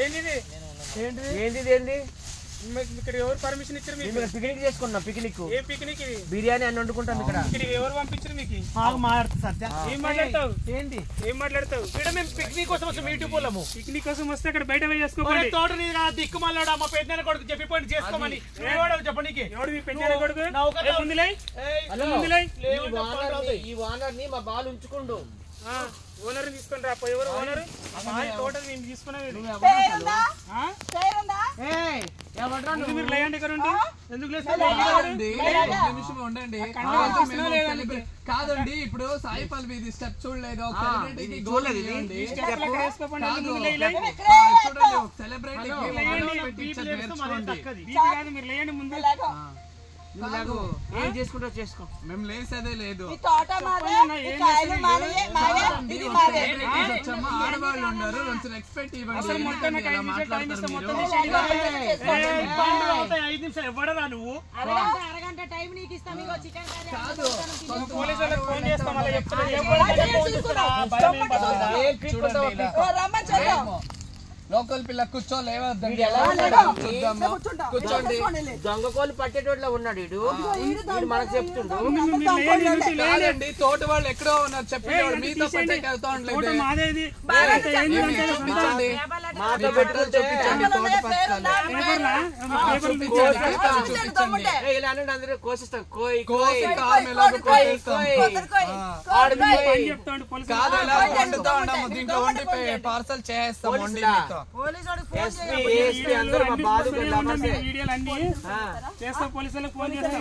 ఏంటి ఇక్కడ ఎవరు పర్మిషన్ ఇచ్చారు మీకు? పిక్నిక్ చేసుకున్నాం. పిక్నిక్ ఏ పిక్నిక్ ఇది? బిర్యానీ అని వండుకుంటాం ఇక్కడ. ఇక్కడికి ఎవరు పంపించారు మీకు? ఏం మాట్లాడతావు? ఇక్కడ మేము పిక్నిక్ కోసం వచ్చాం. యూట్యూబ్ వాళ్ళము పిక్నిక్ కోసం వస్తే అక్కడ బయట పోయి చేసుకోవాలి. తోట దిక్కు మళ్ళీ మా పెద్ద కొడుకు చెప్పిపోయి చేసుకోమని చెప్పనీకి. ఎవడు మీ పెద్ద కొడుకు? ఈ వానర్ ని మా బాలు ఉంచుకుండు. ఓనర్ తీసుకొని రా. ఎవరు ఓనర్? తోట మేము తీసుకునేది. మీరు లేయండి ఇక్కడ ఉండి. ఎందుకు కాదండి ఇప్పుడు సాయి పల్వి ఇది స్టెప్ చూడలేదు. మీరు లేయండి ముందు. ఏం చేసుకుంటా చేసుకో. మేము లేసేదే లేదు. ఆడవాళ్ళు ఉన్నారు. కొంచెం రెస్పెక్ట్ ఇవ్వండి. 5 నిమిషాలు ఎవడరా నువ్వు? అరగంట టైం నీకు ఇస్తాం. పోలీసులకు ఫోన్ చేస్తాం. లోకల్ పిల్ల కూర్చోలేవద్దండి. కూర్చోండి. దొంగకోలు పట్టేటోడ్లో ఉన్నాడు వీడు. మనకు చెప్తుండు. తోట వాళ్ళు ఎక్కడో ఉన్నారు చెప్పండి. మీతో పట్టేకి వెళ్తా ఉండలేదు. మాతో పెట్టుకుని చూపించండి. ఇలా అనండి అందరూ కోసిస్తాం. దీంట్లో వండి పార్సల్ చేస్తాం. వండి పోలీసులకు ఫోన్ చేస్తాం.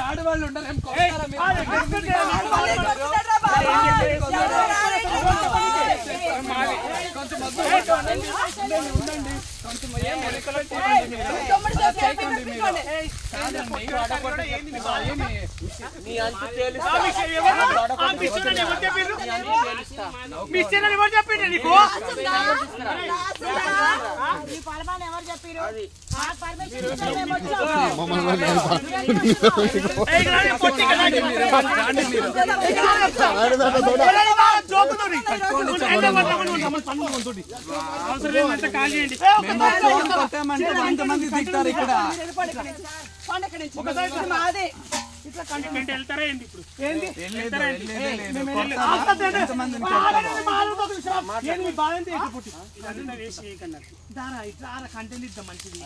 ఆడవాళ్ళు ఉంటారు. ఎంతమంది దిగుతారు ఇక్కడ? వెళ్తారా ఏంటి ఇప్పుడు? కంటెంట్ ఇద్దాం మంచిది.